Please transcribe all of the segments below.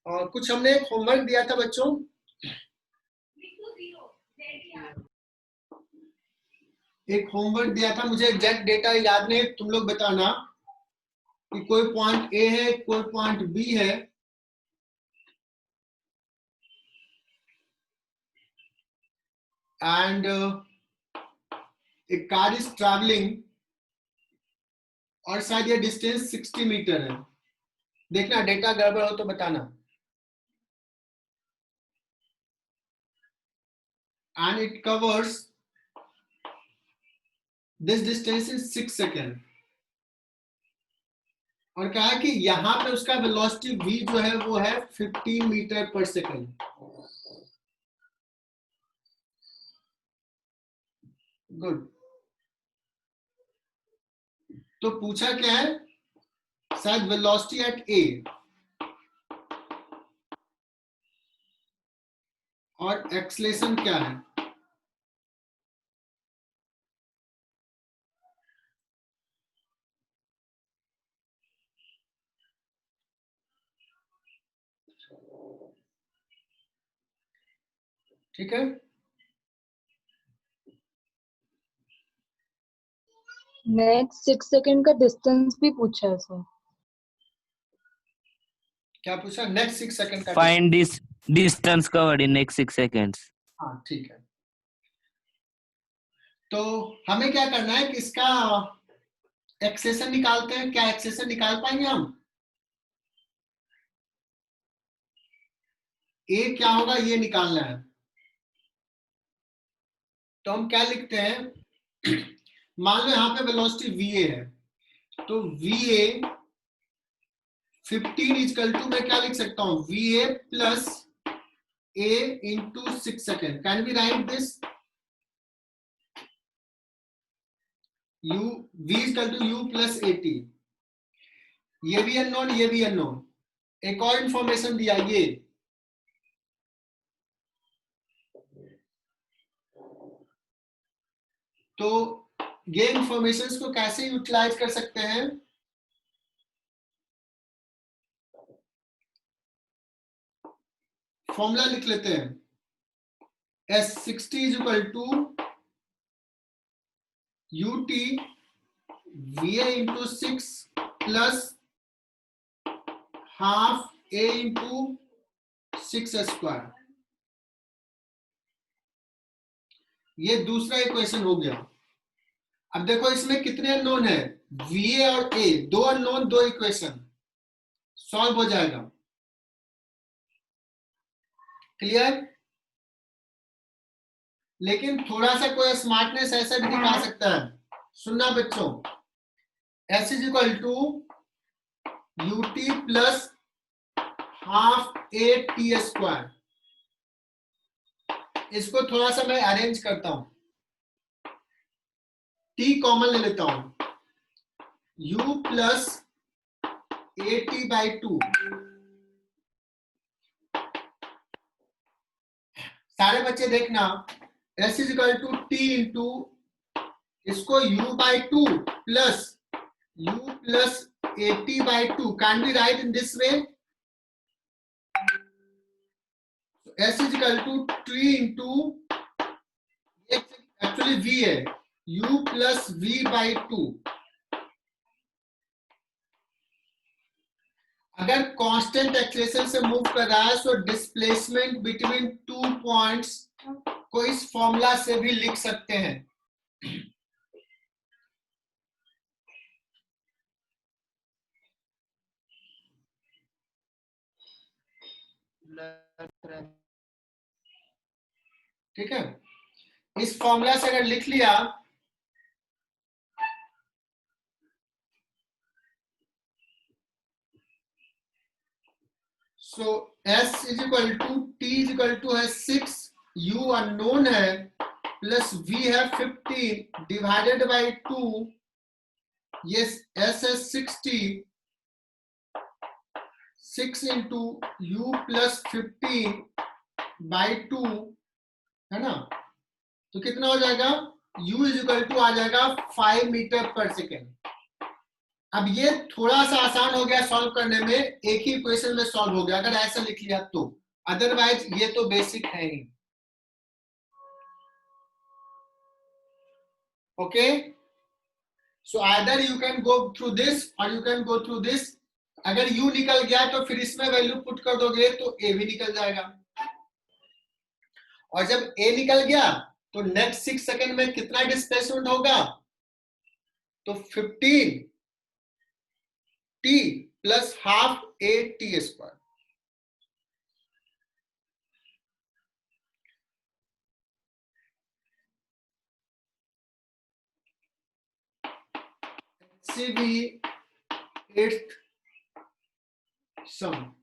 और कुछ हमने एक होमवर्क दिया था बच्चों, एक होमवर्क दिया था, मुझे एग्जैक्ट डेटा याद नहीं, तुम लोग बताना कि कोई पॉइंट ए है, कोई पॉइंट बी है, and A car is travelling और शायद ये डिस्टेंस 60 मीटर है। देखना डेटा गड़बड़ हो तो बताना। And it covers this distance in 6 second. और कहा कि यहां पे उसका वेलोसिटी v जो है वो है 15 मीटर पर सेकेंड। गुड। तो पूछा क्या है, शायद वेलोसिटी एट ए और एक्सलेशन क्या है। ठीक है, नेक्स्ट 6 सेकंड का डिस्टेंस भी पूछा है सर। क्या पूछा? नेक्स्ट 6 सेकंड का Find this distance covered in next 6 seconds. हाँ ठीक है। तो हमें क्या करना है कि इसका एक्सेशन निकालते हैं। क्या एक्सेशन निकाल पाएंगे हम? ए क्या होगा ये निकालना है। तो हम क्या लिखते हैं, मान लो यहाँ पे वेलोसिटी वीए है, तो वीए 15 इजकल टू मैं क्या लिख सकता हूँ, V A plus A into 6 second. Can we write this? u v is equal to u plus A T. ये भी अननोन, ये भी अननोन। एक और इंफॉर्मेशन दिया ये, तो ये इंफॉर्मेशन को कैसे यूटिलाइज कर सकते हैं? फॉर्मूला लिख लेते हैं, S60 is equal to ut va into 6 plus half a into 6 square. ये दूसरा इक्वेशन हो गया। अब देखो इसमें कितने अननोन है, va और a, दो अननोन दो इक्वेशन, सॉल्व हो जाएगा। क्लियर? लेकिन थोड़ा सा कोई स्मार्टनेस ऐसा भी दिखा सकता है। सुनना बच्चों, s is equal to ut plus half A T square. इसको थोड़ा सा मैं अरेंज करता हूं, t कॉमन ले लेता हूं, u plus A T by 2। सारे बच्चे देखना, s is equal to T into इसको u by 2 plus u plus A T by 2। Can be write in this way, s is equal to T into actually v है, u plus v by 2। अगर constant acceleration से move कर रहा है तो displacement between two points को इस formula से भी लिख सकते हैं। ठीक है, इस फॉर्मूला से अगर लिख लिया so s is equal to t is equal to है 6, u अननोन है, प्लस v है 15 डिवाइडेड बाई 2। ये s है 60, 6 इंटू u प्लस 15 बाई 2 है ना। तो कितना हो जाएगा, u इज इक्वल टू आ जाएगा 5 मीटर पर सेकेंड। अब ये थोड़ा सा आसान हो गया सॉल्व करने में, एक ही इक्वेशन में सॉल्व हो गया अगर ऐसा लिख लिया तो, अदरवाइज ये तो बेसिक है ही। Okay, so either you can go through this or you can go through this. अगर u निकल गया तो फिर इसमें वैल्यू पुट कर दोगे तो a भी निकल जाएगा, और जब a निकल गया तो नेक्स्ट 6 सेकंड में कितना डिस्प्लेसमेंट होगा, तो 15 t plus half a t square. HCV 8th sum,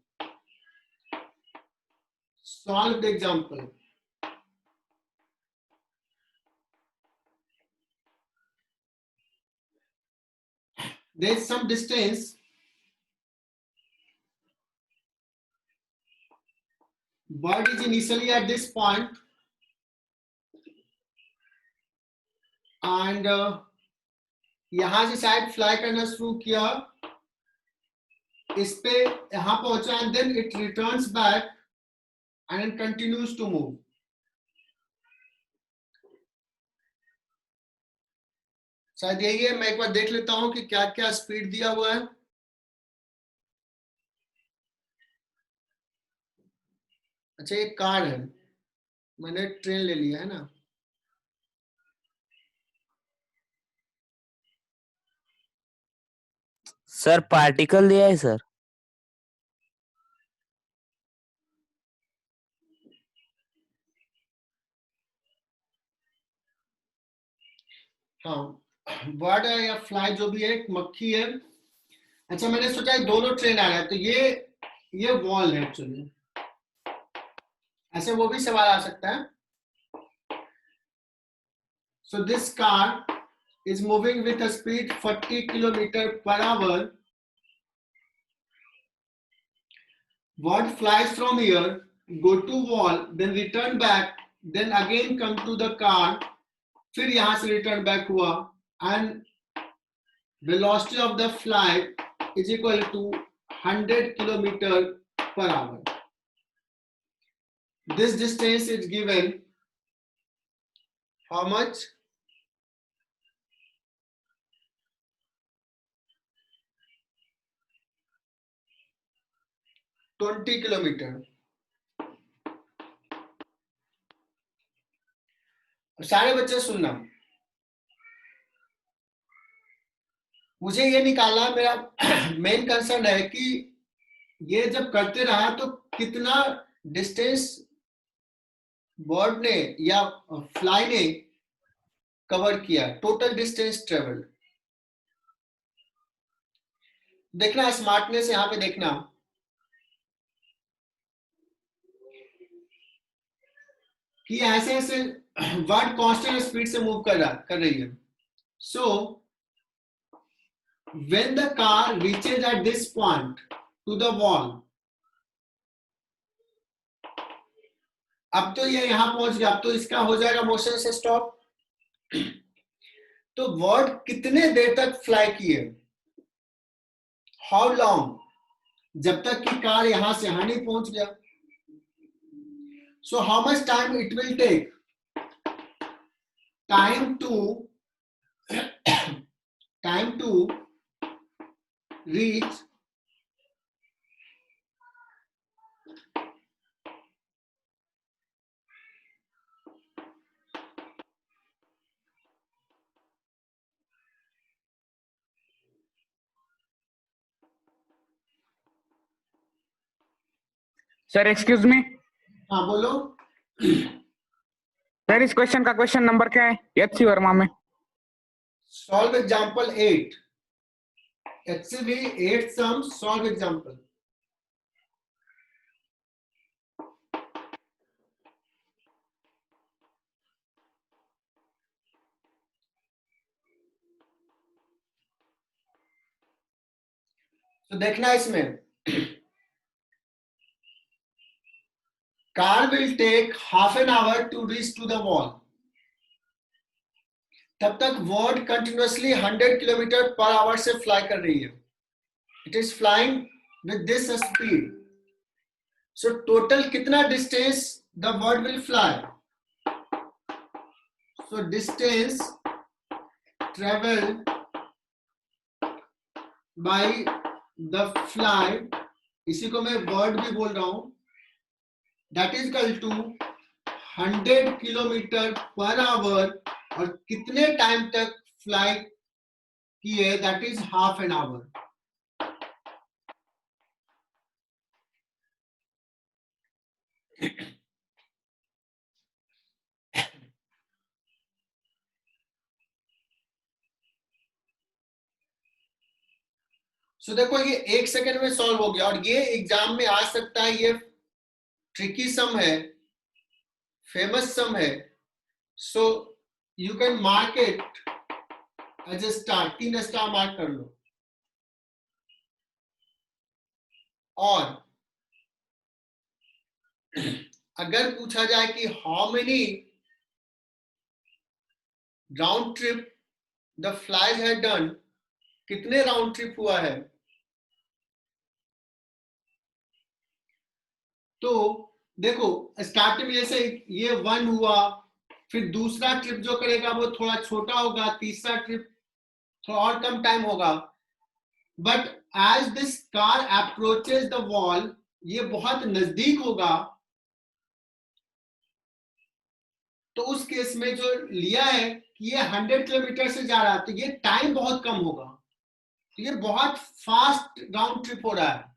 solve the example. There is some distance, bird is initially at this point and यहां से शायद फ्लाई करना शुरू किया, इस पे यहां पहुंचा and then it returns back and continues to move. शायद यही है, मैं एक बार देख लेता हूं कि क्या क्या स्पीड दिया हुआ है। अच्छा ये कार है, मैंने ट्रेन ले लिया है ना। सर पार्टिकल दिया है सर। हाँ, बर्ड है या फ्लाई जो भी है, एक मक्खी है। अच्छा मैंने सोचा है दोनों ट्रेन आ रहा है, तो ये वॉल है एक्चुअली, ऐसे वो भी सवाल आ सकता है। So this car is moving with a speed 40 km/h. Bird flies from here, go to wall, then return back, then again come to the car, फिर यहाँ से return back हुआ, and velocity of the fly is equal to 100 km/h. This distance is given how much? 20 kilometre. सारे बच्चे सुनना, मुझे ये निकालना, मेरा मेन कंसर्न है कि ये जब करते रहा तो कितना डिस्टेंस बर्ड ने या फ्लाई ने कवर किया, टोटल डिस्टेंस ट्रेवल्ड। देखना स्मार्टनेस यहां पे देखना कि ऐसे ऐसे बर्ड कांस्टेंट स्पीड से मूव कर रही है। So when the car reaches at this point two the wall, अब तो ये यहां पहुंच गया, अब तो इसका हो जाएगा मोशन से स्टॉप। तो बर्ड कितने देर तक फ्लाई किए, हाउ लॉन्ग, जब तक कि कार यहां से यहां नहीं पहुंच गया। So how much time it will take? Time to reach sir excuse me हाँ बोलो। सर, इस क्वेश्चन का क्वेश्चन नंबर क्या है एचसी वर्मा में? Solve example 8, HCV 8 sum, solve example। तो देखना इसमें car will take half an hour to reach to the wall, तब तक bird continuously 100 kilometre per hour से फ्लाई कर रही है. It is flying with this speed. So total कितना distance the bird will fly? So distance travel by the fly, इसी को मैं वर्ड भी बोल रहा हूं, that is equal to 100 kilometre per hour. और कितने टाइम तक फ्लाई की है? That is half an hour. So देखो ये 1 सेकेंड में सॉल्व हो गया. और ये एग्जाम में आ सकता है. ये ट्रिकी सम है, फेमस सम है. So you can mark it as a star. 3 star mark कर लो. और अगर पूछा जाए कि how many round trip the flies had done, कितने राउंड ट्रिप हुआ है, तो देखो स्टार्टिंग में जैसे ये 1 हुआ, फिर दूसरा ट्रिप जो करेगा वो थोड़ा छोटा होगा, तीसरा ट्रिप थोड़ा और कम टाइम होगा. But as this car approaches the wall, ये बहुत नजदीक होगा, तो उस केस में जो लिया है कि ये 100 किलोमीटर से जा रहा है, तो ये टाइम बहुत कम होगा. तो ये बहुत फास्ट राउंड ट्रिप हो रहा है.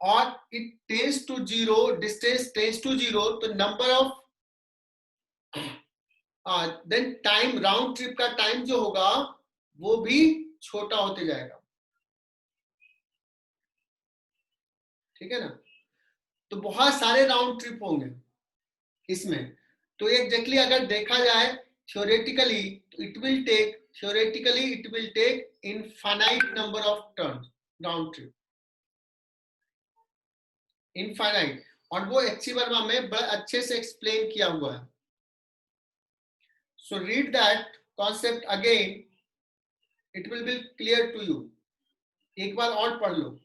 और it tends to zero, distance tends to zero, तो number of then time, round trip का टाइम जो होगा वो भी छोटा होते जाएगा. ठीक है ना? तो बहुत सारे राउंड ट्रिप होंगे इसमें. तो एग्जैक्टली अगर देखा जाए theoretically, it will take infinite number of turns round trip, infinite. और वो एचसी वर्मा में बड़ा अच्छे से एक्सप्लेन किया हुआ है. So read that concept again, it will be clear to you. एक बार और पढ़ लो.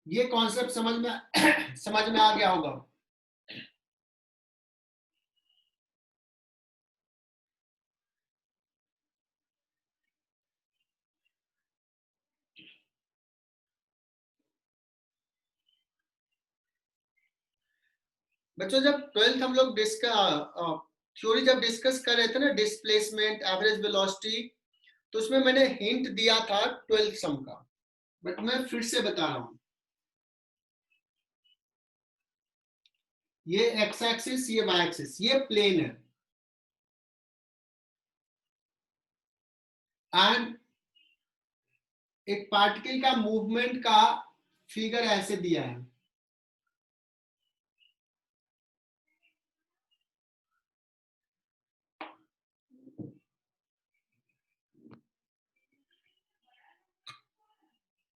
ये कॉन्सेप्ट समझ में आ गया होगा. बच्चों जब 12th हम लोग थ्योरी जब डिस्कस कर रहे थे ना, डिस्प्लेसमेंट, एवरेज वेलोसिटी, तो उसमें मैंने हिंट दिया था 12th सम का. बट मैं फिर से बता रहा हूं. ये एक्स एक्सिस, ये वाई एक्सिस, ये प्लेन है. एंड एक पार्टिकल का मूवमेंट का फिगर ऐसे दिया है.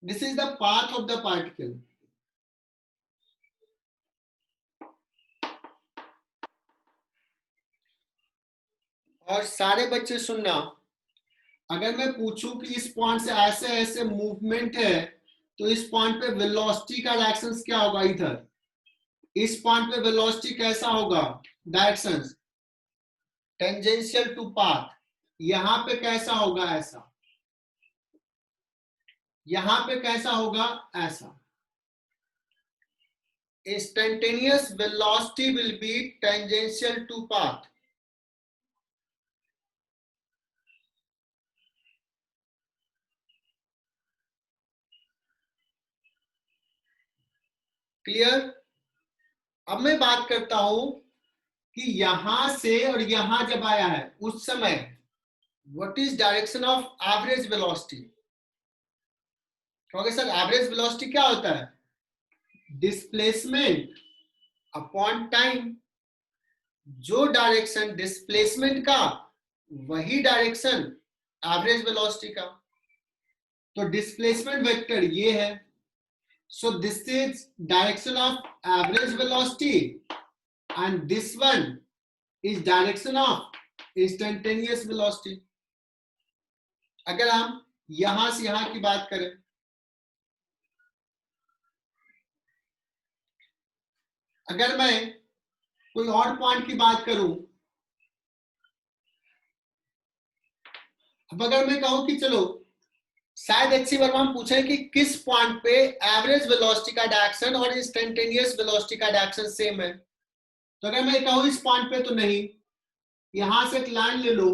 This is the path of the particle. और सारे बच्चे सुनना, अगर मैं पूछूं कि इस पॉइंट से ऐसे ऐसे मूवमेंट है, तो इस पॉइंट पे वेलोसिटी का डायरेक्शन क्या होगा? इधर. इस पॉइंट पे वेलोसिटी कैसा होगा? Direction tangential to path. यहां पे कैसा होगा? ऐसा. यहां पे कैसा होगा? ऐसा. Instantaneous velocity will be tangential to path. Clear? अब मैं बात करता हूं कि यहां से और यहां जब आया है उस समय what is direction of average velocity? क्योंकि सर एवरेज वेलोसिटी क्या होता है? Displacement upon time. जो डायरेक्शन डिस्प्लेसमेंट का, वही डायरेक्शन एवरेज वेलोसिटी का. तो डिस्प्लेसमेंट वेक्टर ये है. So this is direction of average velocity and this one is direction of instantaneous velocity. अगर हम यहां से यहां की बात करें, अगर मैं कोई और पॉइंट की बात करूं, अब अगर मैं कहूं कि चलो शायद एचसी वर्मा हम पूछे कि किस पॉइंट पे एवरेज वेलोसिटी का डायरेक्शन और इंस्टेंटेनियस वेलोसिटी का डायरेक्शन सेम है, तो अगर मैं कहूं इस पॉइंट पे तो नहीं, यहां से एक लाइन ले लो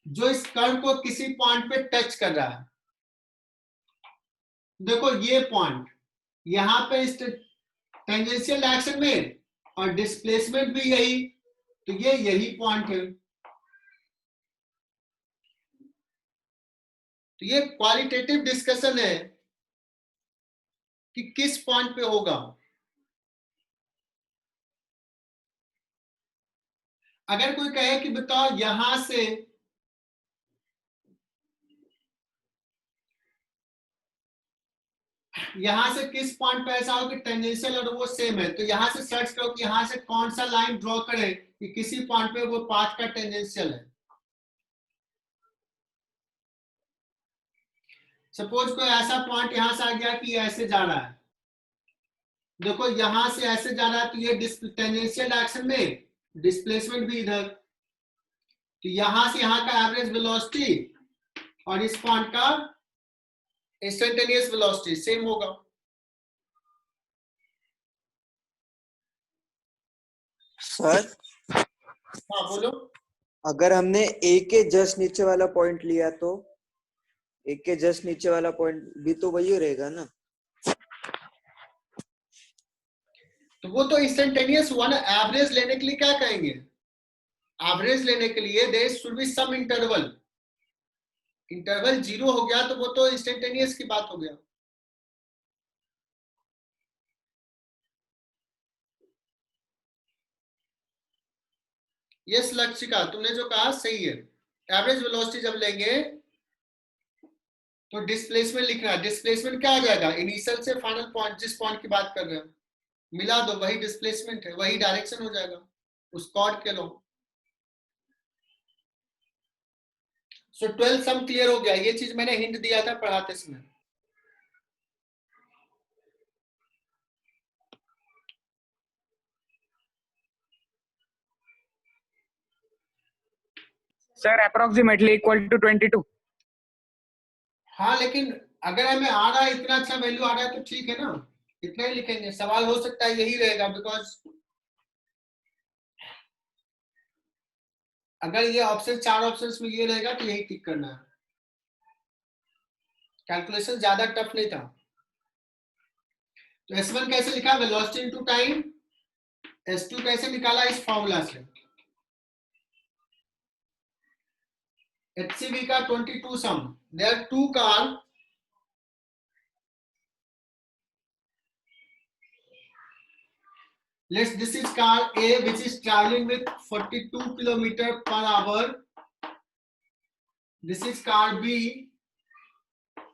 जो इस कर्व को किसी पॉइंट पे टच कर रहा है। देखो ये पॉइंट यहां पे टेंजेंशियल डायरेक्शन में और डिस्प्लेसमेंट भी यही, तो ये यही पॉइंट है। तो ये क्वालिटेटिव डिस्कशन है कि किस पॉइंट पे होगा। अगर कोई कहे कि बताओ यहां से किस पॉइंट पे ऐसा हो कि टेंजेंशियल और वो सेम है, तो यहां से सर्च करो कि यहां से कौन सा लाइन ड्रॉ करे कि किसी पॉइंट पे वो पाथ का टेंजेंशियल है। सपोज कोई ऐसा पॉइंट यहां से आ गया कि ऐसे जा रहा है, देखो यहां से ऐसे जा रहा है, तो ये टेंजेंशियल डायरेक्शन में, डिस्प्लेसमेंट भी इधर, तो यहां से यहां का एवरेज वेलोसिटी और इस पॉइंट का इंस्टेंटेनियस वेलोसिटी सेम होगा। सर हाँ बोलो। अगर हमने ए के जस्ट नीचे वाला पॉइंट लिया तो ए के जस्ट नीचे वाला पॉइंट भी तो वही रहेगा ना? तो वो तो इंस्टेंटेनियस हुआ ना। एवरेज लेने के लिए क्या कहेंगे? एवरेज लेने के लिए there should be some interval. Interval 0 हो गया तो वो तो इंस्टेंटेनियस की बात हो गया। यस लक्षिका, तुमने जो कहा सही है। एवरेज वेलोसिटी जब लेंगे तो डिस्प्लेसमेंट लिखना है। डिस्प्लेसमेंट क्या आ जाएगा? इनिशियल से फाइनल पॉइंट, जिस पॉइंट की बात कर रहे हैं मिला दो, वही डिस्प्लेसमेंट है, वही डायरेक्शन हो जाएगा उस कॉर्ड के लो। सो 12 सम क्लियर हो गया। ये चीज मैंने हिंट दिया था पढ़ाते समय। Sir, approximately equal to 22. हाँ लेकिन अगर हमें आ रहा है इतना अच्छा वैल्यू आ रहा है तो ठीक है ना, इतना ही लिखेंगे। सवाल हो सकता है यही रहेगा, बिकॉज अगर ये ऑप्शन 4 ऑप्शंस में ये रहेगा तो यही टिक करना है। कैलकुलेशन ज्यादा टफ नहीं था। तो S1 कैसे लिखा? Velocity into time. S2 कैसे निकाला? इस फॉर्मूला से। HCV का 22 sum. There are 2 car, this is car A which is traveling with 42 km per hour. This is car B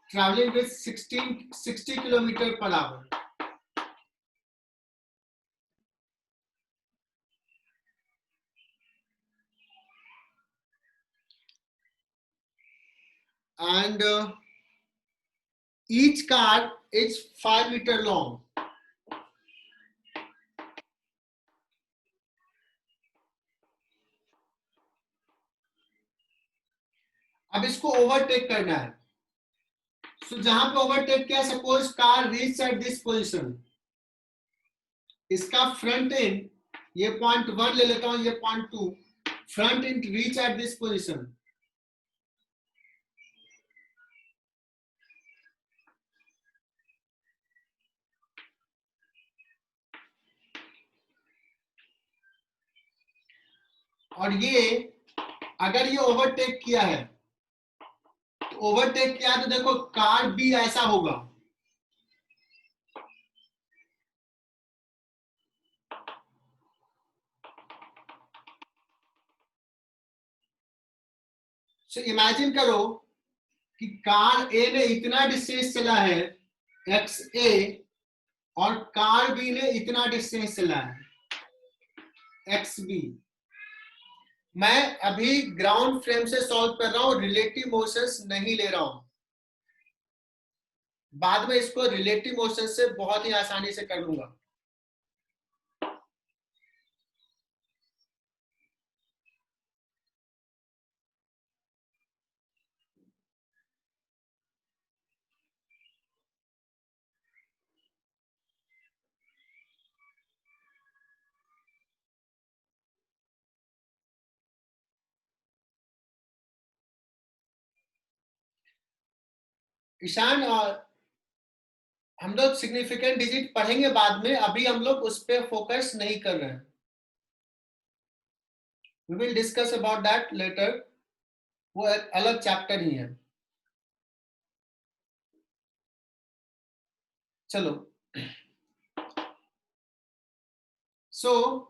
traveling with 60 km per hour. And each car is 5 meter long. अब इसको overtake करना है। सो जहां पे overtake किया, suppose car reach at this position, इसका front end, ये point 1 ले लेता हूं, ये point 2, front end reach at this position. और ये अगर ये ओवरटेक किया है, तो ओवरटेक किया तो देखो कार भी ऐसा होगा। सो इमेजिन करो कि कार ए ने इतना डिस्टेंस चला है XA और कार बी ने इतना डिस्टेंस चला है। X B. मैं अभी ग्राउंड फ्रेम से सॉल्व कर रहा हूं, रिलेटिव मोशंस नहीं ले रहा हूं। बाद में इसको रिलेटिव मोशन से बहुत ही आसानी से कर लूंगा। ईशान, हम लोग सिग्निफिकेंट डिजिट पढ़ेंगे बाद में, अभी हम लोग उस पर फोकस नहीं कर रहे हैं। We will discuss about that later, वो एक अलग चैप्टर ही है। चलो, सो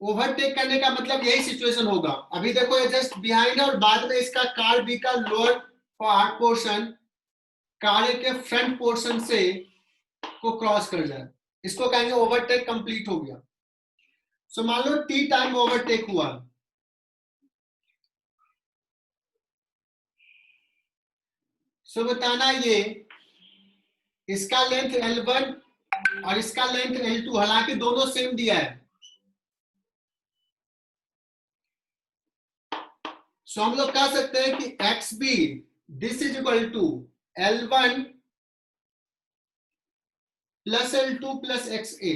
ओवरटेक करने का मतलब यही सिचुएशन होगा। अभी देखो ये जस्ट बिहाइंड है और बाद में इसका कार बी का लोअर पार्ट पोर्शन कार के फ्रंट पोर्शन से को क्रॉस कर जाए, इसको कहेंगे ओवरटेक कंप्लीट हो गया। सो मान लो टी टाइम ओवरटेक हुआ, सो बताना ये इसका लेंथ L1 और इसका लेंथ L2, हालांकि दोनों सेम दिया है। सो हम लोग कह सकते हैं कि X B this is equal to L1 plus L2 plus X A.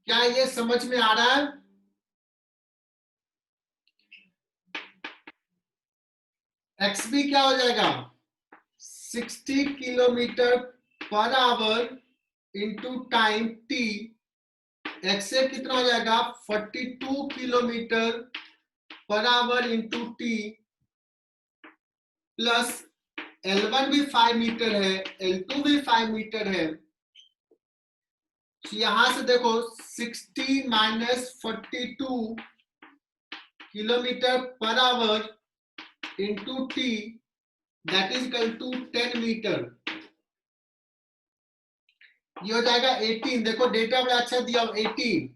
क्या ये समझ में आ रहा है? एक्स बी क्या हो जाएगा 60 kilometre per hour into time T. X A कितना हो जाएगा 42 kilometre per hour into T plus L1 भी 5 मीटर है, L2 भी 5 मीटर है। तो यहां से देखो 60 minus 42 kilometre per hour into T that is equal to 10 metre. ये हो जाएगा 18। देखो डेटा बड़ा अच्छा दिया, 18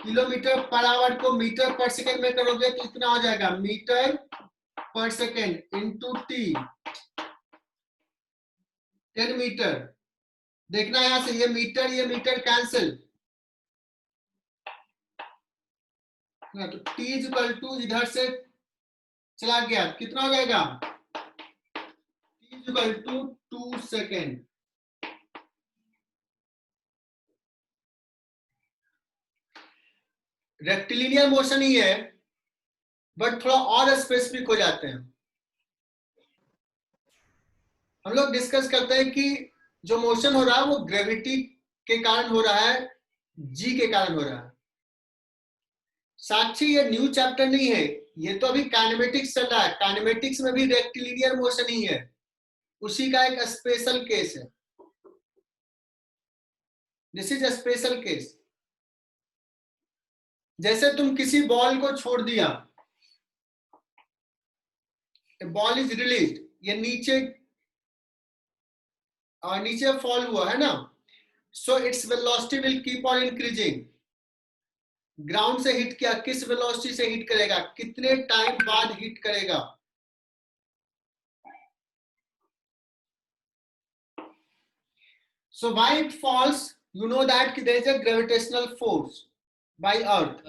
किलोमीटर पर आवर को मीटर पर सेकेंड में करोगे तो इतना हो जाएगा metre per second into T 10 metre. देखना यहां से ये मीटर कैंसिल, तो टी इज इक्वल टू इधर से चला गया, कितना हो जाएगा T is equal to 2 second. Rectilinear motion ही है बट थोड़ा और स्पेसिफिक हो जाते हैं। हम लोग डिस्कस करते हैं कि जो मोशन हो रहा है वो ग्रेविटी के कारण हो रहा है, जी के कारण हो रहा है। साक्षी ये न्यू चैप्टर नहीं है, ये तो अभी काइनेमेटिक्स चल रहा है। काइनेमेटिक्स में भी रेक्टिलिनियर मोशन ही है, उसी का एक स्पेशल केस है। This is a special case. जैसे तुम किसी बॉल को छोड़ दिया, बॉल इज रिलीज्ड, ये नीचे फॉल हुआ है ना, so its velocity will keep on increasing. Ground से हिट किया, किस वेलोसिटी से हिट करेगा, कितने टाइम बाद हिट करेगा। So why it falls? You know that there is a gravitational force by Earth,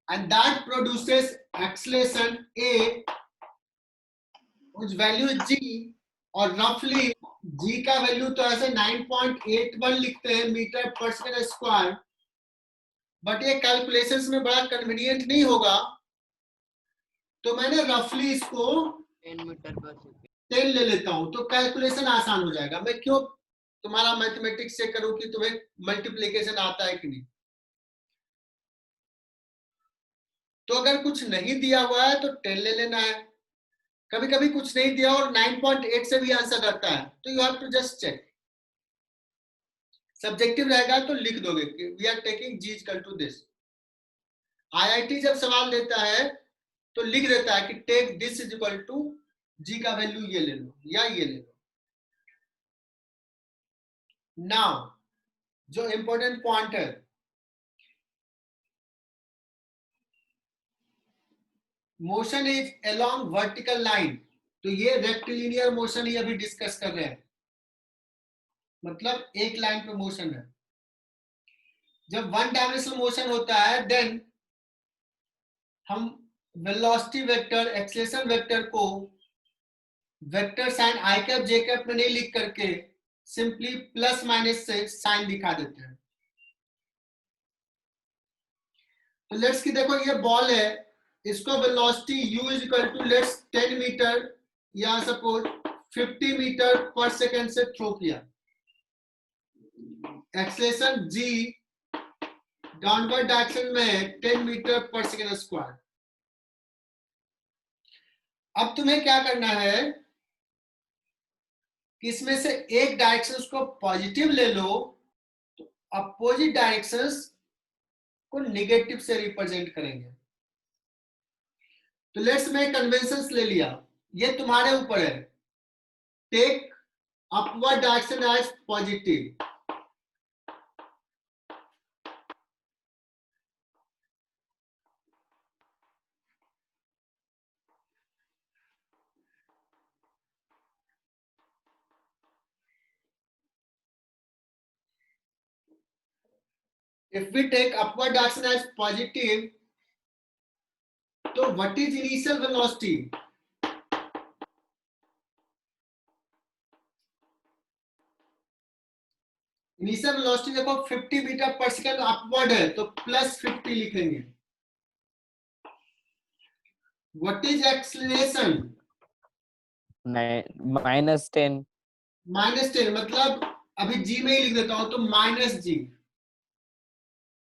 and that produces acceleration A, whose value is G, और roughly G का वैल्यू तो ऐसे 9.81 लिखते हैं metre per second square, but ये calculations में बड़ा convenient नहीं होगा, तो मैंने रफली इसको 10 मीटर पर सेकेंड 10 ले लेता हूं, तो कैलकुलेशन आसान हो जाएगा। मैं क्यों तुम्हारा मैथमेटिक्स चेक करूं कि तुम्हें मल्टीप्लिकेशन आता है कि नहीं। तो अगर कुछ नहीं दिया हुआ है तो 10 ले लेना है, कभी कभी कुछ नहीं दिया और 9.8 से भी आंसर आता है, तो you have to just check. Subjective रहेगा तो लिख दोगे कि we are taking G equal to this. IIT जब सवाल देता है तो लिख देता है कि take this is equal to G का वैल्यू ये ले लो या ये ले लो। नाउ जो इंपॉर्टेंट पॉइंट है, motion is along vertical line, तो ये रेक्टिलिनियर मोशन ही अभी डिस्कस कर रहे हैं, मतलब एक लाइन पे मोशन है। जब वन डायमेंशनल मोशन होता है देन हम वेलोसिटी वेक्टर, एक्सेलरेशन वेक्टर को वेक्टर साइन आई कैप जे कैप में नहीं लिख करके सिंपली प्लस माइनस से साइन दिखा देते हैं। तो लेट्स की देखो ये बॉल है, इसको velocity u is equal to let's 10 metre या सपोज 50 मीटर पर सेकेंड से थ्रो किया, एक्सेलरेशन g डाउनवर्ड डायरेक्शन में 10 मीटर पर सेकेंड स्क्वायर। अब तुम्हें क्या करना है कि इसमें से एक डायरेक्शन को पॉजिटिव ले लो, तो अपोजिट डायरेक्शंस को नेगेटिव से रिप्रेजेंट करेंगे। तो लेट्स मैं कन्वेंशंस ले लिया, ये तुम्हारे ऊपर है। Take upward direction as positive, if we take upward direction as positive, तो what is initial velocity? Initial velocity देखो 50 मीटर पर सेकंड अपवर्ड है तो प्लस 50 लिखेंगे। What is acceleration? -10 -10, मतलब अभी जी में ही लिख देता हूं तो -g,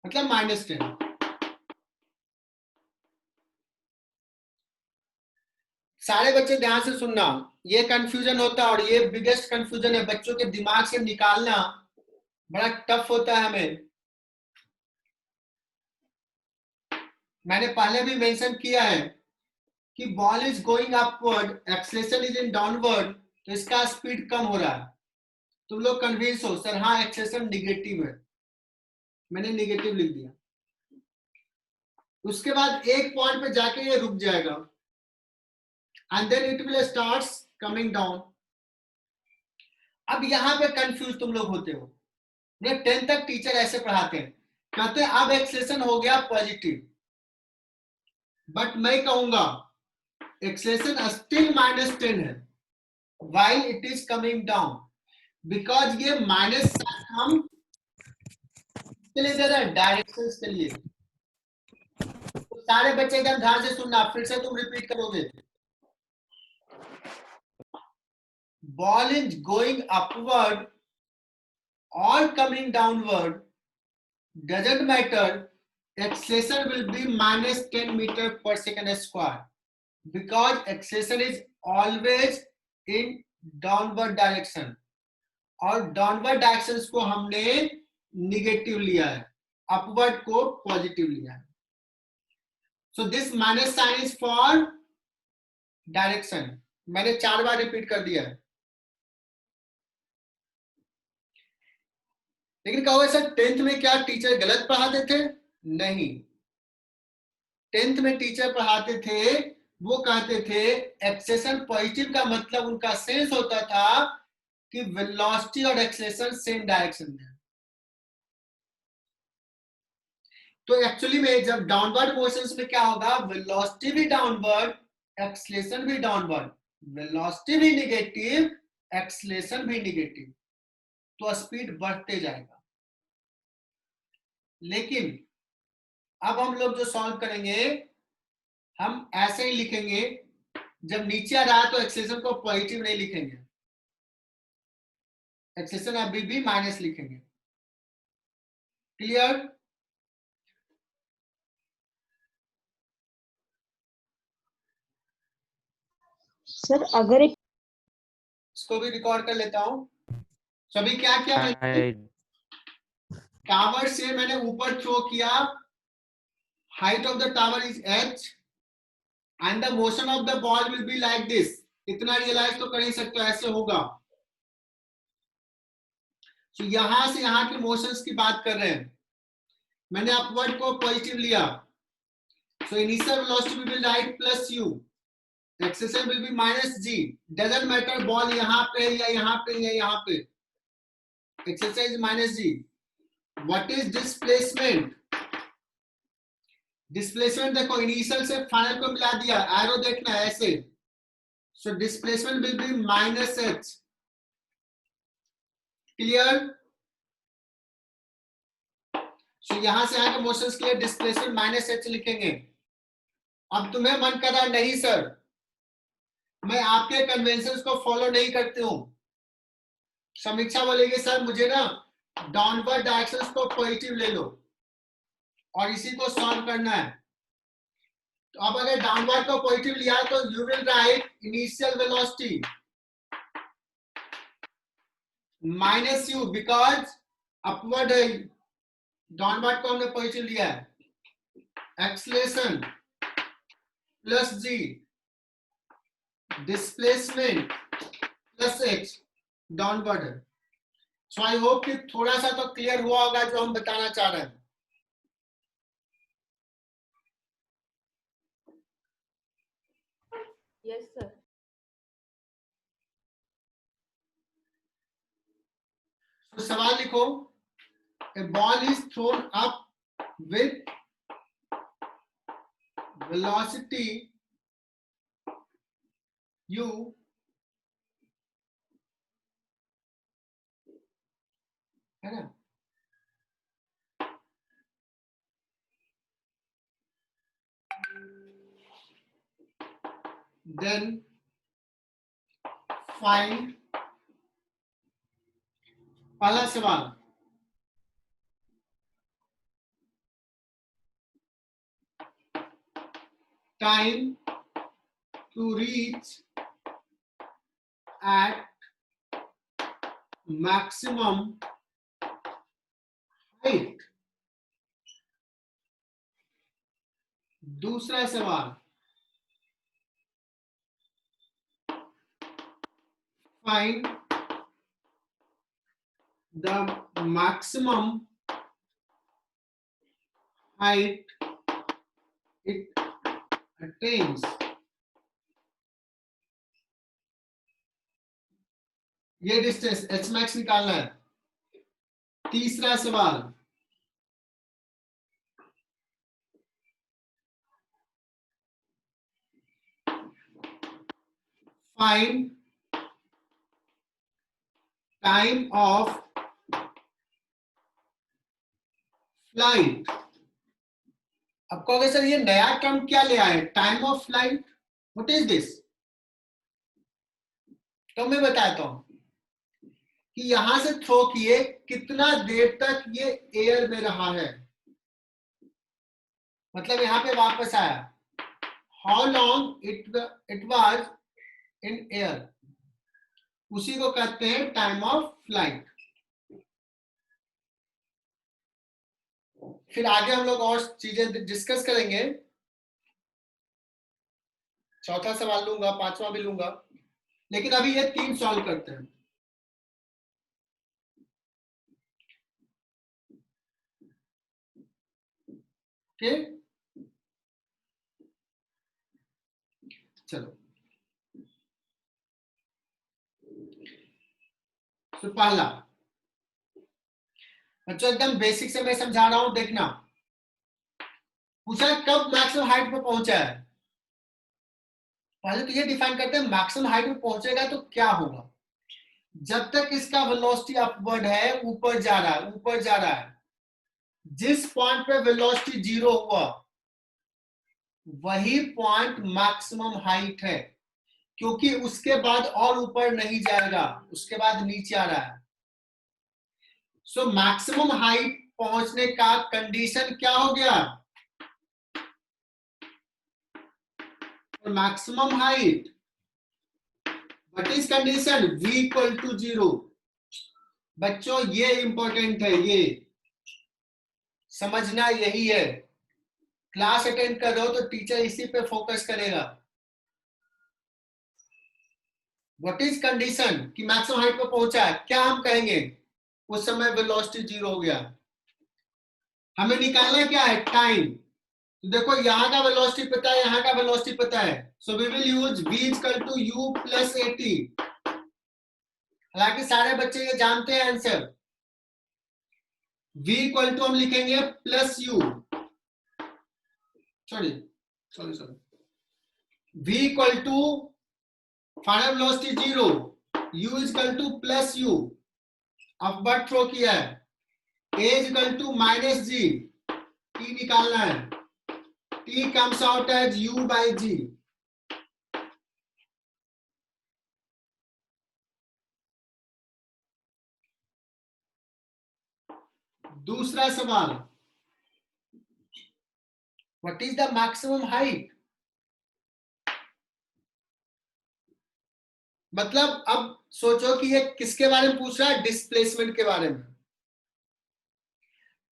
मतलब -10। सारे बच्चे ध्यान से सुनना, ये कंफ्यूजन होता है और ये बिगेस्ट कंफ्यूजन है, बच्चों के दिमाग से निकालना बड़ा टफ होता है हमें। मैंने पहले भी मेंशन किया है कि ball is going upward, acceleration is in downward, तो इसका स्पीड कम हो रहा है। तुम लोग कन्विंस हो सर हाँ एक्सेलरेशन निगेटिव है, मैंने निगेटिव लिख दिया। उसके बाद एक पॉइंट पे जाके ये रुक जाएगा and then it will starts coming down. अब यहां पे कंफ्यूज तुम लोग होते हो, 10 तक टीचर ऐसे पढ़ाते हैं, कहते हैं अब एक्सेलरेशन हो गया पॉजिटिव, बट मैं कहूंगा एक्सेलरेशन स्टिल -10 है while it is coming down, because ये माइनस हम के लिए दे रहे हैं डायरेक्शंस के लिए। तो सारे बच्चे एकदम ध्यान से सुनना, फिर से तुम रिपीट करोगे। Ball is going upward or coming downward, doesn't matter, acceleration will be -10 meter per second square, because acceleration is always in downward direction, और downward directions को हमने नेगेटिव लिया है, upward को पॉजिटिव लिया है। So this minus sign is for direction, मैंने 4 बार repeat कर दिया है। लेकिन कहोगे सर 10th में क्या टीचर गलत पढ़ाते थे? नहीं, 10th में टीचर पढ़ाते थे, वो कहते थे एक्सेलरेशन पॉजिटिव का मतलब उनका सेंस होता था कि वेलोसिटी और एक्सेलरेशन सेम डायरेक्शन में है। तो एक्चुअली में जब डाउनवर्ड मोशंस में क्या होगा, वेलोसिटी भी डाउनवर्ड, एक्सेलरेशन भी डाउनवर्ड, वेलोसिटी भी नेगेटिव, एक्सेलरेशन भी नेगेटिव, तो स्पीड बढ़ते जाएगा। लेकिन अब हम लोग जो सॉल्व करेंगे, हम ऐसे ही लिखेंगे, जब नीचे आ रहा है तो एक्सेलरेशन को पॉजिटिव नहीं लिखेंगे, एक्सेलरेशन अभी भी माइनस लिखेंगे। क्लियर? सर अगर एक इसको भी रिकॉर्ड कर लेता हूं। सभी क्या किया मैंने, टावर से मैंने ऊपर थ्रो किया, height of the tower is h and the motion of the ball will be like this, इतना रियलाइज तो कर ही सकते हो, ऐसे होगा। तो यहां से यहां के मोशंस की बात कर रहे हैं। मैंने अपवर्ड को पॉजिटिव लिया, so initial velocity will be right plus u, acceleration will be minus g। Doesn't matter ball यहां पे या यहां पे या यहां पे, acceleration is minus g। What is displacement? Displacement देखो, इनिशियल से फाइनल को मिला दिया, एरो देखना है ऐसे, so displacement will be minus h। Clear? So यहां से यहां के मोशंस के लिए डिस्प्लेसमेंट माइनस h लिखेंगे। अब तुम्हें मन कर रहा नहीं सर, मैं आपके कन्वेंशंस को फॉलो नहीं करती हूं। समीक्षा बोलेगी सर मुझे ना डाउनवर्ड डायरेक्शंस को पॉजिटिव ले लो और इसी को सॉल्व करना है। तो अब अगर डाउनवर्ड को पॉजिटिव लिया तो you will write initial velocity minus u, because upward है, डाउनवर्ड को हमने पॉजिटिव लिया है। Acceleration plus g, displacement plus h, downward है। सो आई होप कि थोड़ा सा तो क्लियर हुआ होगा जो हम बताना चाह रहे हैं। Yes, sir. तो सवाल लिखो, a ball is thrown up with velocity u है ना, then find, पहला सवाल, time to reach at maximum height। दूसरा सवाल, find the maximum height it attains। ये डिस्टेंस एच मैक्स निकालना है। तीसरा सवाल, फाइंड टाइम ऑफ फ्लाइट। अब कहोगे सर ये नया टर्म क्या ले आए, time of flight, what is this? तो मैं बताता हूं कि यहां से थ्रो किए कितना देर तक ये एयर में रहा है, मतलब यहां पे वापस आया, how long it was in air, उसी को कहते हैं टाइम ऑफ फ्लाइट। फिर आगे हम लोग और चीजें डिस्कस करेंगे। चौथा सवाल लूंगा, पांचवा भी लूंगा, लेकिन अभी ये तीन सॉल्व करते हैं। ओके, चलो। तो पहला बच्चों एकदम बेसिक से मैं समझा रहा हूं, देखना। पूछा कब मैक्सिमम हाइट पे पहुंचा है, पहले तो ये डिफाइन करते हैं मैक्सिमम हाइट पे पहुंचेगा तो क्या होगा। जब तक इसका वेलोसिटी अपवर्ड है, ऊपर जा रहा है, ऊपर जा रहा है, जिस पॉइंट पे वेलोसिटी 0 हुआ वही पॉइंट मैक्सिमम हाइट है, क्योंकि उसके बाद और ऊपर नहीं जाएगा, उसके बाद नीचे आ रहा है। सो मैक्सिमम हाइट पहुंचने का कंडीशन क्या हो गया, maximum height, what is condition, v equal to 0। बच्चों ये इंपॉर्टेंट है, ये समझना यही है। क्लास अटेंड कर रहे हो तो टीचर इसी पे फोकस करेगा। व्हाट इज कंडीशन कि मैक्सिमम हाइट पे पहुंचा है, क्या हम कहेंगे? उस समय वेलोसिटी 0 हो गया। हमें निकालना क्या है? टाइम। तो देखो यहाँ का वेलोसिटी पता है, यहाँ का वेलोसिटी पता है, so we will use v equal to u plus at। हालांकि सारे बच्चे ये जानते हैं आंसर। v इक्वल टू हम लिखेंगे plus u, sorry, v equal to final velocity 0, u equal to plus u, upward throw किया है, a equal to minus g, t निकालना है, t comes out as u by g। दूसरा सवाल, what is the maximum height? मतलब अब सोचो कि ये किसके बारे में पूछ रहा है? डिस्प्लेसमेंट के बारे में।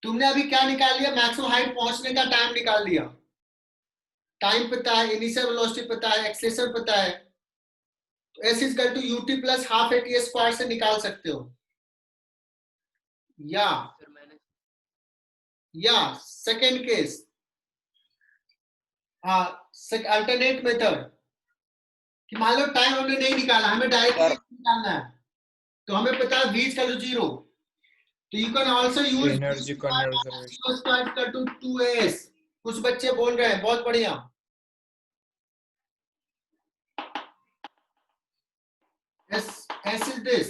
तुमने अभी क्या निकाल लिया? मैक्सिमम हाइट पहुंचने का टाइम निकाल लिया। टाइम पता है, इनिशियल वेलोसिटी पता है, एक्सेलेरेशन पता है, तो s equal to ut plus half at square से निकाल सकते हो। सर मैंने या सेकेंड केस, अल्टरनेट मेथड कि मान लो टाइम हमने नहीं निकाला, हमें डायरेक्ट निकालना है, तो हमें पता है v इक्वल टू 0, तो you can also use energy conservation. Square equal to 2s। कुछ बच्चे बोल रहे हैं, बहुत बढ़िया। s is this,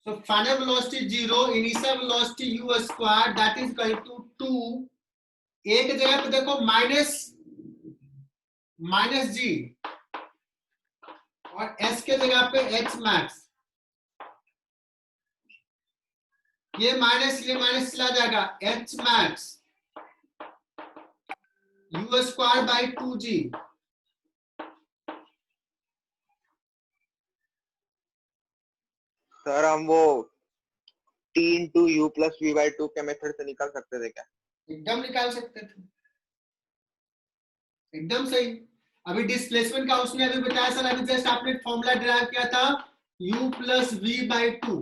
so final velocity 0, initial velocity u square, that is equal to 2, एक जगह पे देखो माइनस जी, और s के जगह पे h मैक्स, ये माइनस चला जाएगा, h max u square by 2g। Sir हम वो t into U plus V by 2 के मेथड से निकाल सकते थे क्या? एकदम निकाल सकते थे, एकदम सही। अभी डिस्प्लेसमेंट का उसने अभी बताया सर, अभी जस्ट आपने फॉर्मूला डिराइव किया था u प्लस वी बाई 2,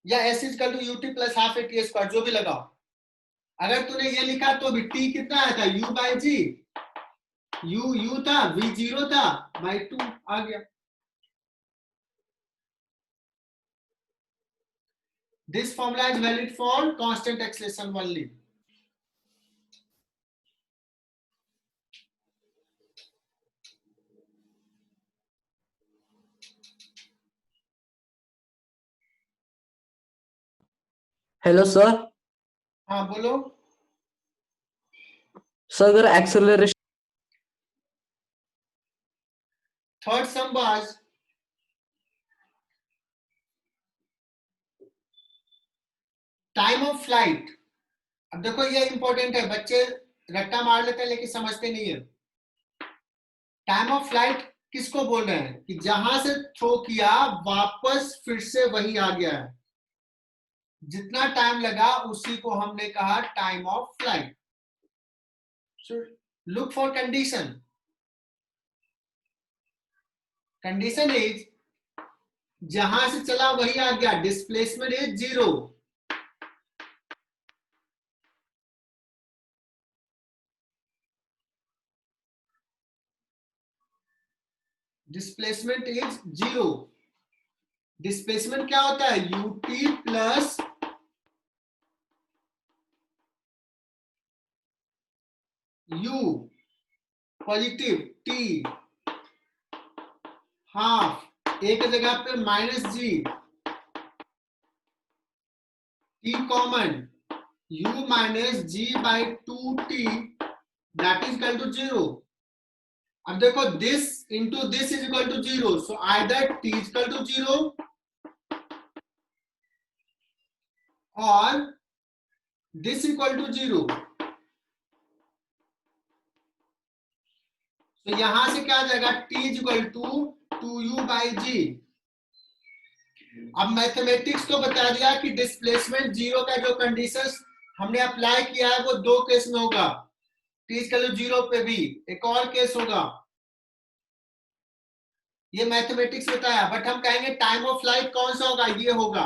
या s equal to ut plus half at square, जो भी लगाओ। अगर तूने ये लिखा तो भी t कितना आया था? u बाई g, u था, v 0 था, बाई 2 आ गया। This formula is valid for constant acceleration only. Hello sir. हाँ बोलो। सर अगर acceleration third some was time of flight. अब देखो ये इंपॉर्टेंट है, बच्चे रट्टा मार लेते हैं लेकिन समझते नहीं है। टाइम ऑफ फ्लाइट किसको बोल रहे हैं? कि जहां से थ्रो किया वापस फिर से वही आ गया है, जितना टाइम लगा उसी को हमने कहा time of flight. Look for condition. Condition is जहां से चला वही आ गया, displacement is 0। Displacement is 0। Displacement क्या होता है? ut plus u positive t half, एक जगह पे minus G, t common, u minus G by 2t, that is equal to 0। अब देखो this into this is equal to 0, so either t is equal to 0 और this equal to 0। तो यहां से क्या आ जाएगा? t is equal to 2u by G. अब मैथमेटिक्स तो बता दिया कि डिस्प्लेसमेंट 0 का जो कंडीशंस हमने अप्लाई किया है वो दो केस में होगा। t0 पे भी एक और केस होगा, ये मैथमेटिक्स बताया, बट हम कहेंगे टाइम ऑफ फ्लाइट कौन सा होगा, ये होगा,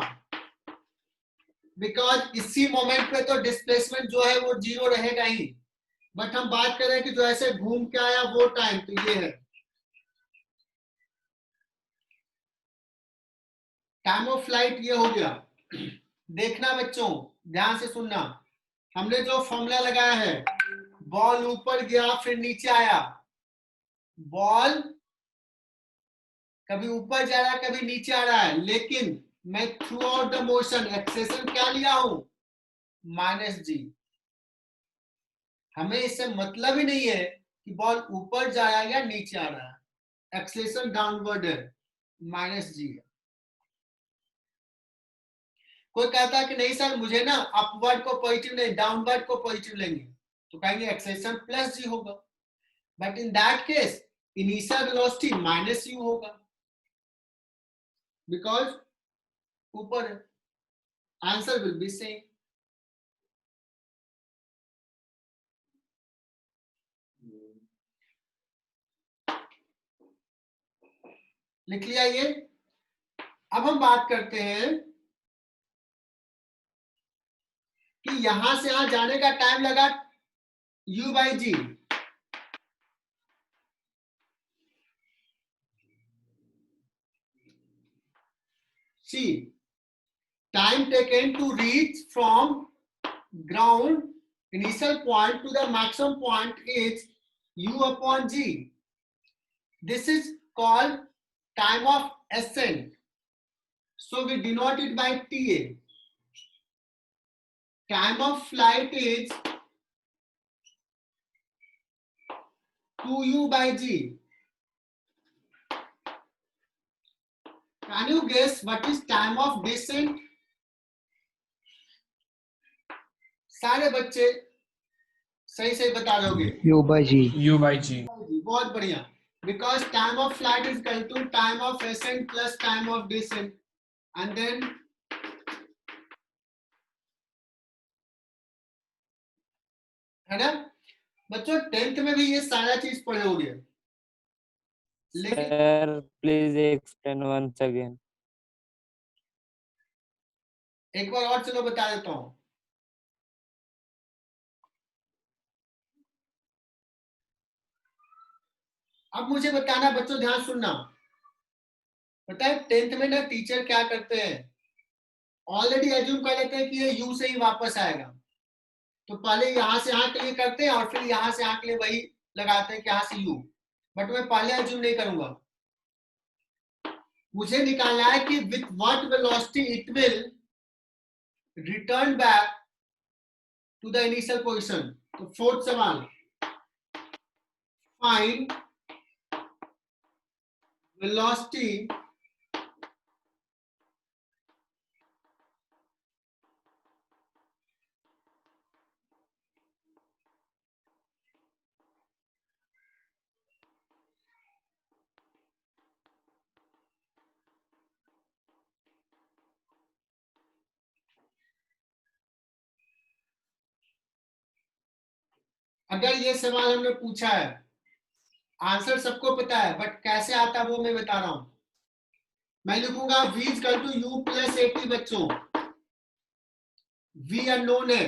बिकॉज इसी मोमेंट पे तो डिस्प्लेसमेंट जो है वो 0 रहेगा ही, बट हम बात कर रहे हैं कि जो ऐसे घूम के आया वो टाइम, तो ये है टाइम ऑफ फ्लाइट, ये हो गया। देखना बच्चों, ध्यान से सुनना, हमने जो फॉर्मूला लगाया है, बॉल ऊपर गया फिर नीचे आया, बॉल कभी ऊपर जा रहा है कभी नीचे आ रहा है, लेकिन मैं through out the motion acceleration क्या लिया हूं, -g। हमें इससे मतलब ही नहीं है कि बॉल ऊपर जा रहा है या नीचे आ रहा है, एक्सेलेरेशन डाउनवर्ड है, -g। कोई कहता है कि नहीं सर मुझे ना अपवर्ड को पॉजिटिव नहीं डाउनवर्ड को पॉजिटिव लेंगे, तो कहेंगे एक्सेलेरेशन +g होगा, but in that case initial velocity -u होगा, बिकॉज ऊपर है, आंसर विल बी सेम। लिख लिया ये। अब हम बात करते हैं कि यहां से यहां जाने का टाइम लगा u/g, see time taken to reach from ground initial point to the maximum point is u/g. This is called time of ascent, so we denote it by ta. Time of flight is 2u/g. Can you guess what is time of descent? सारे बच्चे सही सही बता दोगे, u/g. U/g. बहुत बढ़िया, because time of flight is equal to time of ascent plus time of descent, and then है ना बच्चों, 10th में भी ये सारा चीज पढ़े होगे, लेकिन Sir, please explain once again. एक बार और चलो बता देता हूं। अब मुझे बताना बच्चों, ध्यान सुनना, पता है 10th में ना टीचर क्या करते हैं, ऑलरेडी एज्यूम कर लेते हैं कि ये यू से ही वापस आएगा, तो पहले यहां से यहां के लिए करते हैं और फिर यहां से यहां के लिए वही लगाते हैं कि यहां से यू, बट मैं पहले एज्यूम नहीं करूंगा, मुझे निकालना है कि with what velocity it will return back to the initial position. तो फोर्थ सवाल, फाइंड वेलोसिटी अगर ये सवाल हमने पूछा है, आंसर सबको पता है, बट कैसे आता है वो मैं बता रहा हूं। मैं लिखूंगा v equal to u plus 80 बच्चों, v अननोन है,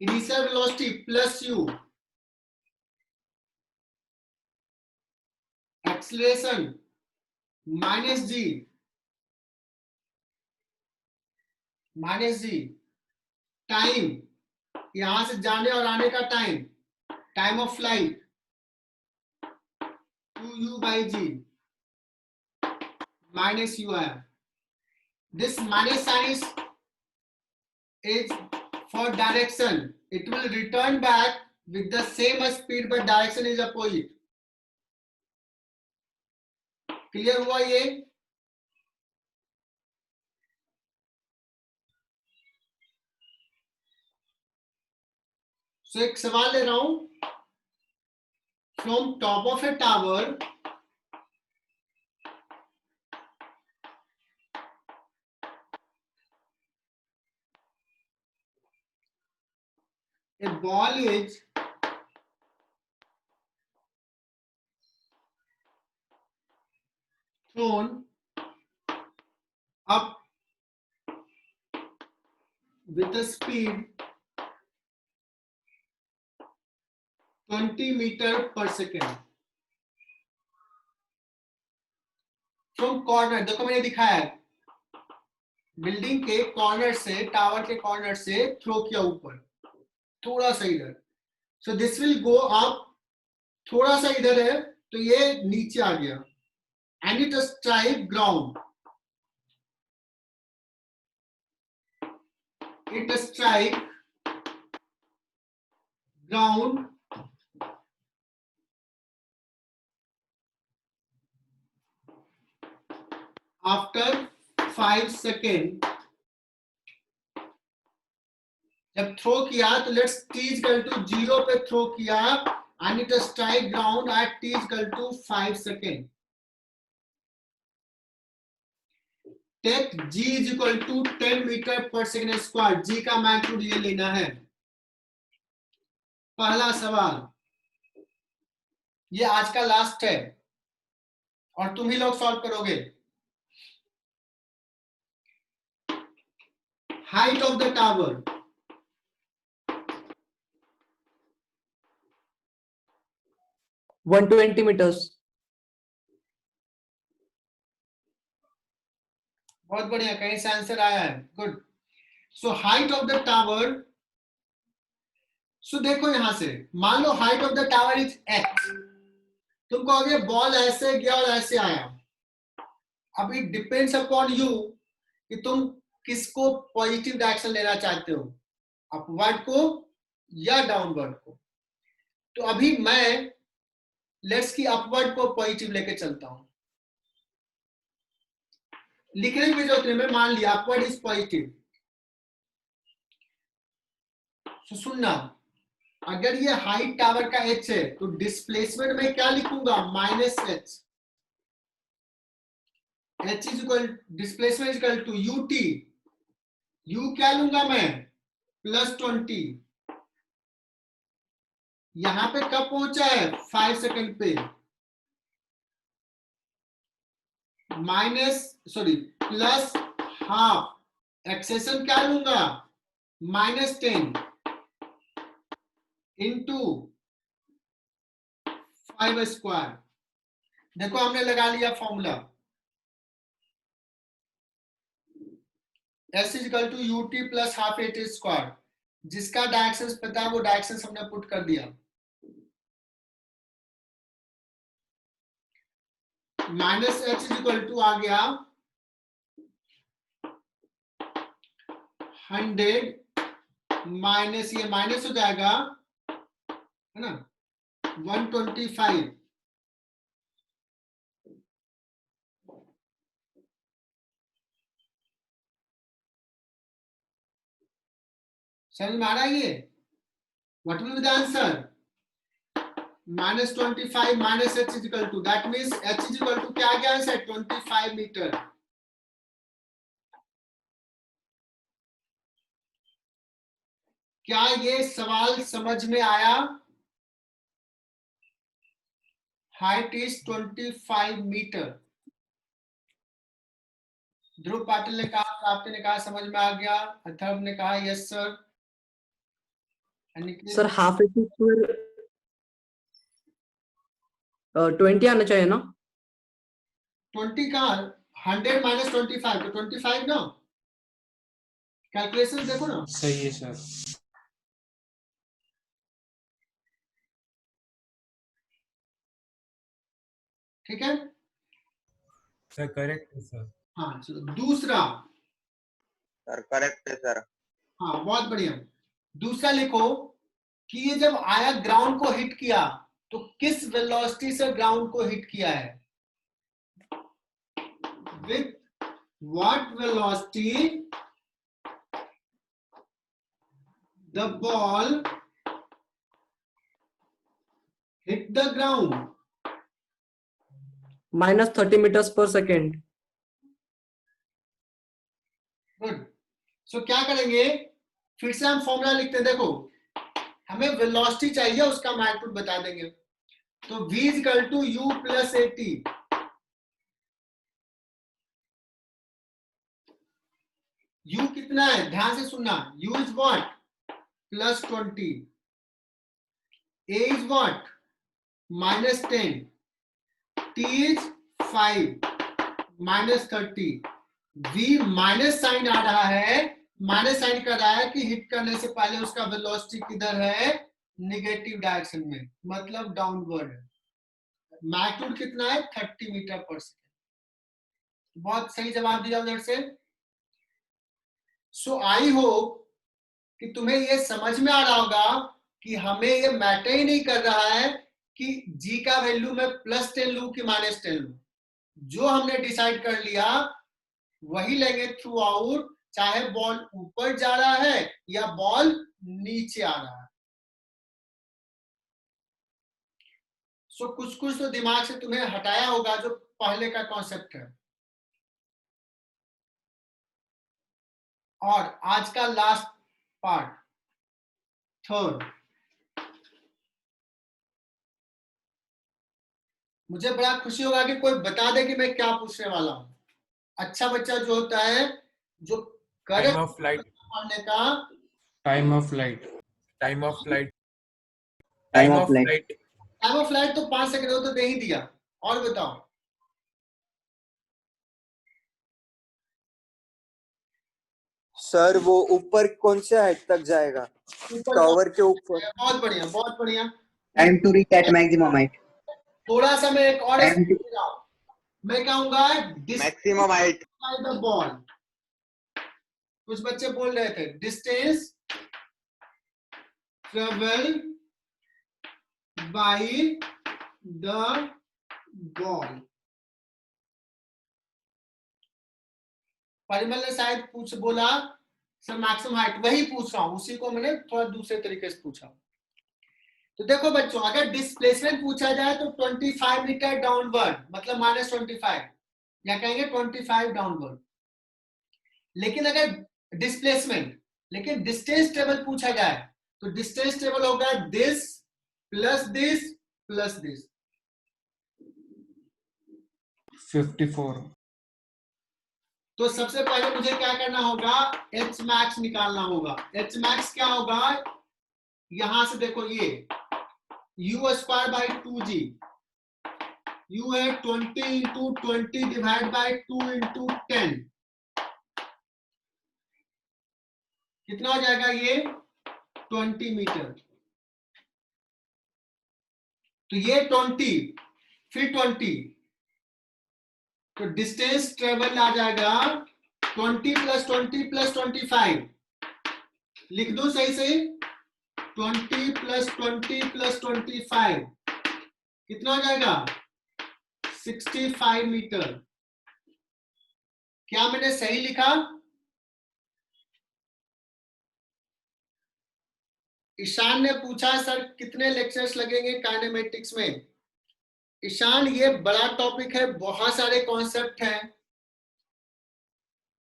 initial velocity plus u, acceleration -g, time यहां से जाने और आने का time, time of flight 2u/g -u आया, this minus sign is for direction, it will return back with the same speed but direction is opposite। Clear हुआ ये? सो एक सवाल ले रहा हूं, from top of A tower a ball is thrown up with a speed 20 meter per second from corner। देखो मैंने दिखाया है, बिल्डिंग के कॉर्नर से, टावर के कॉर्नर से थ्रो किया ऊपर, थोड़ा सा इधर। So this will go up, थोड़ा सा इधर है तो ये नीचे आ गया, and it strike ground, it strike ground after 5 second. जब थ्रो किया तो let's t is equal to 0 पे थ्रो किया and it strike ground at t is equal to 5 second. Take g is equal to 10 metre per second square. g का magnitude ये लेना है। पहला सवाल, ये आज का लास्ट है और तुम ही लोग सॉल्व करोगे। Height of the tower, one 120 meters. बहुत बढ़िया, कहीं से आंसर आया है, good. So height of the tower, so देखो यहां से, मान लो height of the tower is x, तुम कहोगे बॉल ऐसे गया और ऐसे आया। अब इट डिपेंड्स अपॉन यू कि तुम किसको पॉजिटिव डायरेक्शन लेना चाहते हो, अपवर्ड को या डाउनवर्ड को। तो अभी मैं लेट्स की अपवर्ड को पॉजिटिव लेके चलता हूं। लिखने की जरूरत नहीं, मैं मान लिया अपवर्ड इज पॉजिटिव। तो सुनना, अगर ये हाइट टावर का h है तो डिस्प्लेसमेंट में क्या लिखूंगा, minus h। h is equal, displacement is equal to ut, u क्या लूंगा मैं, +20। यहां पे कब पहुंचा है, 5 सेकंड पे, प्लस हाफ, एक्सेशन क्या लूंगा, -10 इंटू 5 स्क्वायर। देखो हमने लगा लिया formula, s is equal to ut plus half at square. जिसका डायरेक्शन पता है वो डायरेक्शन हमने पुट कर दिया। Minus h is equal to आ गया 100 माइनस, ये माइनस हो जाएगा है ना, 125 समझ में आ रहा है ये? What will be the answer, -25 minus h is equal to, that means h is equal to क्या आ गया आंसर, 25 मीटर। क्या ये सवाल समझ में आया? Height is 25 metre. Dhruv Patil ने कहा, प्राप्ति ने कहा समझ में आ गया, अथर्व ने कहा yes sir. Sir half H square 20 आना चाहिए ना? 20 का 100 माइनस 25 तो 25 ना, कैलकुलेशन देखो ना। सही है सर। ठीक है सर करेक्ट है सर। हाँ चलो दूसरा, सर करेक्ट है सर। हाँ बहुत बढ़िया। दूसरा लिखो कि ये जब आया ग्राउंड को हिट किया तो किस वेलोसिटी से ग्राउंड को हिट किया है, with what velocity the ball hit the ground. -30 meters per second. Good. So क्या करेंगे, फिर से हम फॉर्मूला लिखते हैं। देखो हमें वेलोसिटी चाहिए, उसका मैग्नीट्यूड बता देंगे। तो v is equal to u plus 80। कितना है, ध्यान से सुनना, u is what +20, a is what -10, t is 5 -30, v minus sign आ रहा है, माइनस साइन कर रहा है कि हिट करने से पहले उसका वेलोसिटी किधर है, नेगेटिव डायरेक्शन में, मतलब डाउनवर्ड है। मैग्नीट्यूड कितना है 30 मीटर पर सेकेंड। बहुत सही जवाब दिया उधर से। सो आई होप कि तुम्हें ये समझ में आ रहा होगा कि हमें ये मैटर ही नहीं कर रहा है कि g का वैल्यू मैं +10 लूं कि -10 लूं। जो हमने डिसाइड कर लिया वही लेंगे थ्रू आउट, चाहे बॉल ऊपर जा रहा है या बॉल नीचे आ रहा है। सो कुछ कुछ तो दिमाग से तुम्हें हटाया होगा जो पहले का कॉन्सेप्ट है। और आज का लास्ट पार्ट, थर्ड, मुझे बड़ा खुशी होगा कि कोई बता दे कि मैं क्या पूछने वाला हूं। अच्छा बच्चा जो होता है, जो टाइम करे ऑफ फ्लाइट, पढ़ने का, time of flight, time of flight, time time of of flight. Flight. Time of flight तो 5 सेकंड हो तो दे ही दिया। और बताओ, सर वो ऊपर कौन से हाइट तक जाएगा, ऊपर टावर के ऊपर। बहुत बढ़िया, बहुत बढ़िया। Time to reach at maximum height. थोड़ा सा मैं एक और Time to मैं कहूंगा maximum height. The ball. कुछ बच्चे बोल रहे थे distance travel by the ball. Parimal ने शायद बोला सर मैक्सिमम हाइट, वही पूछ रहा हूं, उसी को मैंने थोड़ा दूसरे तरीके से पूछा। तो देखो बच्चों, अगर डिस्प्लेसमेंट पूछा जाए तो 25 मीटर डाउनवर्ड मतलब -25, या कहेंगे 25 डाउनवर्ड। लेकिन अगर डिस्प्लेसमेंट, लेकिन डिस्टेंस टेबल पूछा जाए तो डिस्टेंस टेबल होगा this plus this plus this. 54। तो सबसे पहले मुझे क्या करना होगा, एच मैक्स निकालना होगा। एच मैक्स क्या होगा, यहां से देखो ये u²/2g, u है 20 × 20 डिवाइड बाय 2 × 10, कितना हो जाएगा ये 20 मीटर। तो ये 20 फिर 20, तो डिस्टेंस ट्रेवल आ जाएगा 20 + 20 + 25, लिख दो सही से 20 + 20 + 25 कितना हो जाएगा 65 मीटर। क्या मैंने सही लिखा? ईशान ने पूछा सर कितने लेक्चर्स लगेंगे काइनेमेटिक्स में। ईशान ये बड़ा टॉपिक है, बहुत सारे कॉन्सेप्ट हैं,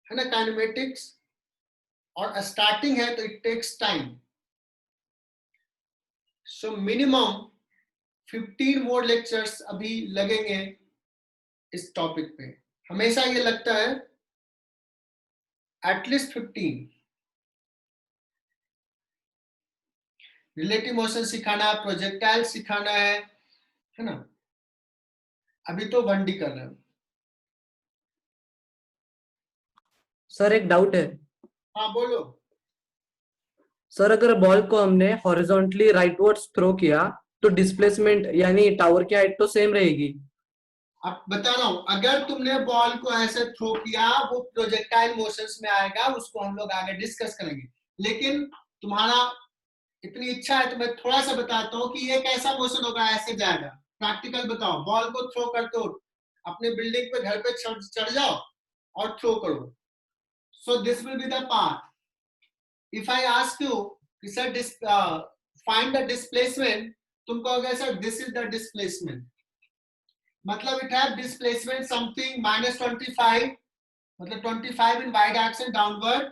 है ना काइनेमेटिक्स, और स्टार्टिंग है तो it takes time. So minimum 15 more lectures अभी लगेंगे इस टॉपिक पे। हमेशा ये लगता है एटलीस्ट 15। रिलेटिव मोशन सिखाना, प्रोजेक्टाइल सिखाना है ना। अभी तो 1D कर रहे हैं। सर एक डाउट है। हाँ बोलो। सर अगर बॉल को हमने हॉरिजॉन्टली राइटवर्ड्स थ्रो किया तो डिस्प्लेसमेंट यानी टावर की हाइट तो सेम रहेगी। अब बता रहा हूं, अगर तुमने बॉल को ऐसे थ्रो किया वो प्रोजेक्टाइल मोशंस में आएगा, उसको हम लोग आगे डिस्कस करेंगे। लेकिन तुम्हारा इतनी इच्छा है तो मैं थोड़ा सा बताता हूँ कि ये कैसा मोशन होगा, ऐसे जाएगा। प्रैक्टिकल बताओ, बॉल को थ्रो करते हो, अपने बिल्डिंग पे घर पे चढ़ जाओ और थ्रो करो। So this will be the path. If I ask you कि सर फाइंड द डिस्प्लेसमेंट, तुम कहोगे sir this is the displacement, मतलब इट हैव डिस्प्लेसमेंट समथिंग -25, मतलब 25 in y direction downward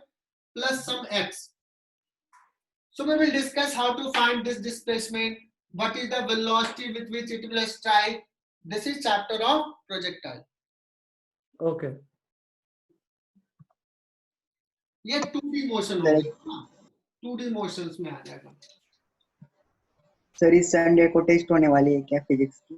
plus some x. So we will discuss how to find this displacement, what is the velocity with which it will strike. This is chapter of projectile. Okay. ये 2D motion हो गया, 2D motions में आ जाएगा। Sir इस Sunday को test होने वाली है क्या फिजिक्स की?